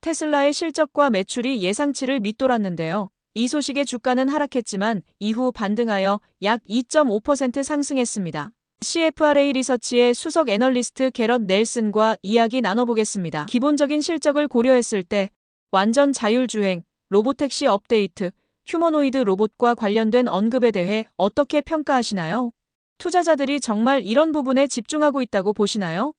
테슬라의 실적과 매출이 예상치를 밑돌았는데요. 이 소식에 주가는 하락했지만 이후 반등하여 약 2.5% 상승했습니다. CFRA 리서치의 수석 애널리스트 게럿 넬슨과 이야기 나눠보겠습니다. 기본적인 실적을 고려했을 때 완전 자율주행, 로보택시 업데이트, 휴머노이드 로봇과 관련된 언급에 대해 어떻게 평가하시나요? 투자자들이 정말 이런 부분에 집중하고 있다고 보시나요?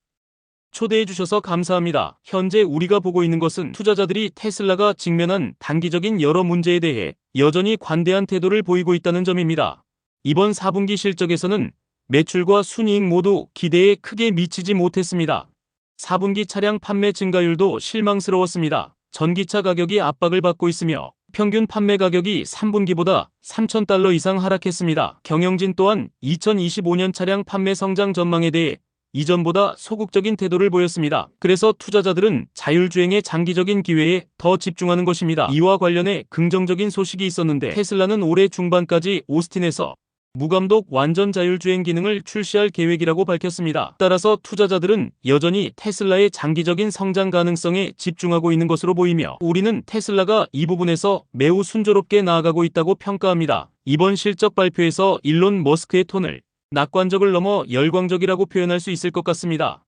초대해 주셔서 감사합니다. 현재 우리가 보고 있는 것은 투자자들이 테슬라가 직면한 단기적인 여러 문제에 대해 여전히 관대한 태도를 보이고 있다는 점입니다. 이번 4분기 실적에서는 매출과 순이익 모두 기대에 크게 미치지 못했습니다. 4분기 차량 판매 증가율도 실망스러웠습니다. 전기차 가격이 압박을 받고 있으며 평균 판매 가격이 3분기보다 3,000달러 이상 하락했습니다. 경영진 또한 2025년 차량 판매 성장 전망에 대해 이전보다 소극적인 태도를 보였습니다. 그래서 투자자들은 자율주행의 장기적인 기회에 더 집중하는 것입니다. 이와 관련해 긍정적인 소식이 있었는데 테슬라는 올해 중반까지 오스틴에서 무감독 완전 자율주행 기능을 출시할 계획이라고 밝혔습니다. 따라서 투자자들은 여전히 테슬라의 장기적인 성장 가능성에 집중하고 있는 것으로 보이며 우리는 테슬라가 이 부분에서 매우 순조롭게 나아가고 있다고 평가합니다. 이번 실적 발표에서 일론 머스크의 톤을 낙관적을 넘어 열광적이라고 표현할 수 있을 것 같습니다.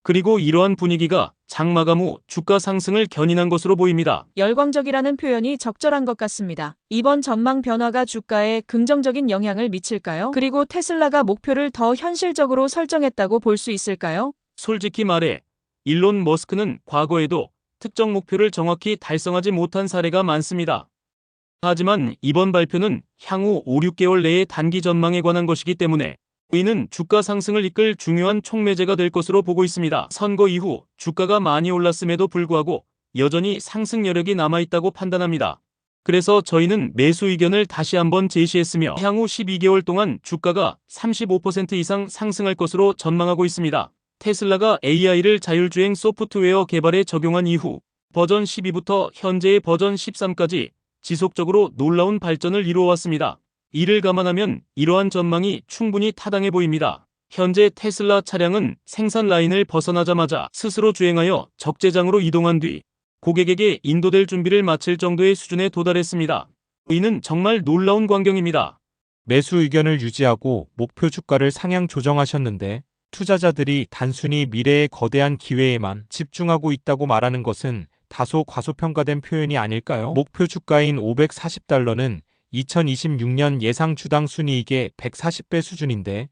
그리고 이러한 분위기가 장마감 후 주가 상승을 견인한 것으로 보입니다. 열광적이라는 표현이 적절한 것 같습니다. 이번 전망 변화가 주가에 긍정적인 영향을 미칠까요? 그리고 테슬라가 목표를 더 현실적으로 설정했다고 볼 수 있을까요? 솔직히 말해 일론 머스크는 과거에도 특정 목표를 정확히 달성하지 못한 사례가 많습니다. 하지만 이번 발표는 향후 5, 6개월 내의 단기 전망에 관한 것이기 때문에 이는 주가 상승을 이끌 중요한 촉매제가 될 것으로 보고 있습니다. 선거 이후 주가가 많이 올랐음에도 불구하고 여전히 상승 여력이 남아있다고 판단합니다. 그래서 저희는 매수 의견을 다시 한번 제시했으며 향후 12개월 동안 주가가 35% 이상 상승할 것으로 전망하고 있습니다. 테슬라가 AI를 자율주행 소프트웨어 개발에 적용한 이후 버전 12부터 현재의 버전 13까지 지속적으로 놀라운 발전을 이루어왔습니다. 이를 감안하면 이러한 전망이 충분히 타당해 보입니다. 현재 테슬라 차량은 생산 라인을 벗어나자마자 스스로 주행하여 적재장으로 이동한 뒤 고객에게 인도될 준비를 마칠 정도의 수준에 도달했습니다. 이는 정말 놀라운 광경입니다. 매수 의견을 유지하고 목표 주가를 상향 조정하셨는데 투자자들이 단순히 미래의 거대한 기회에만 집중하고 있다고 말하는 것은 다소 과소평가된 표현이 아닐까요? 목표 주가인 540달러는 2026년 예상 주당 순이익의 140배 수준인데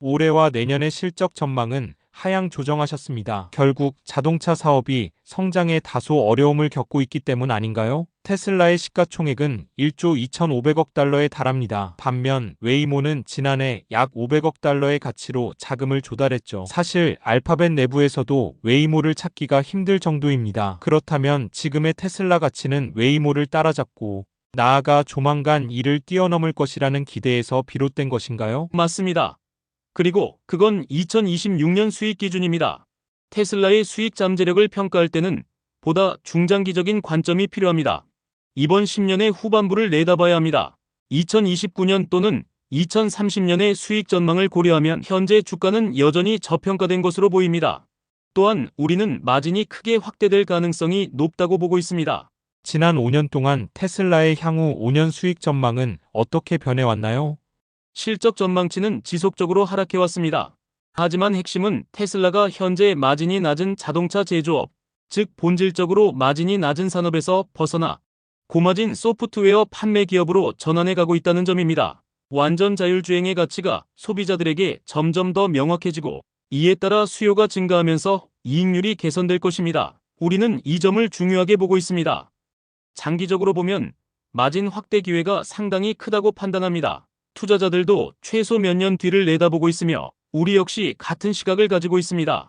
올해와 내년의 실적 전망은 하향 조정하셨습니다. 결국 자동차 사업이 성장에 다소 어려움을 겪고 있기 때문 아닌가요? 테슬라의 시가총액은 1조 2,500억 달러에 달합니다. 반면 웨이모는 지난해 약 500억 달러의 가치로 자금을 조달했죠. 사실 알파벳 내부에서도 웨이모를 찾기가 힘들 정도입니다. 그렇다면 지금의 테슬라 가치는 웨이모를 따라잡고 나아가 조만간 이를 뛰어넘을 것이라는 기대에서 비롯된 것인가요? 맞습니다. 그리고 그건 2026년 수익 기준입니다. 테슬라의 수익 잠재력을 평가할 때는 보다 중장기적인 관점이 필요합니다. 이번 10년의 후반부를 내다봐야 합니다. 2029년 또는 2030년의 수익 전망을 고려하면 현재 주가는 여전히 저평가된 것으로 보입니다. 또한 우리는 마진이 크게 확대될 가능성이 높다고 보고 있습니다. 지난 5년 동안 테슬라의 향후 5년 수익 전망은 어떻게 변해왔나요? 실적 전망치는 지속적으로 하락해왔습니다. 하지만 핵심은 테슬라가 현재 마진이 낮은 자동차 제조업, 즉 본질적으로 마진이 낮은 산업에서 벗어나 고마진 소프트웨어 판매 기업으로 전환해 가고 있다는 점입니다. 완전 자율주행의 가치가 소비자들에게 점점 더 명확해지고 이에 따라 수요가 증가하면서 이익률이 개선될 것입니다. 우리는 이 점을 중요하게 보고 있습니다. 장기적으로 보면 마진 확대 기회가 상당히 크다고 판단합니다. 투자자들도 최소 몇 년 뒤를 내다보고 있으며 우리 역시 같은 시각을 가지고 있습니다.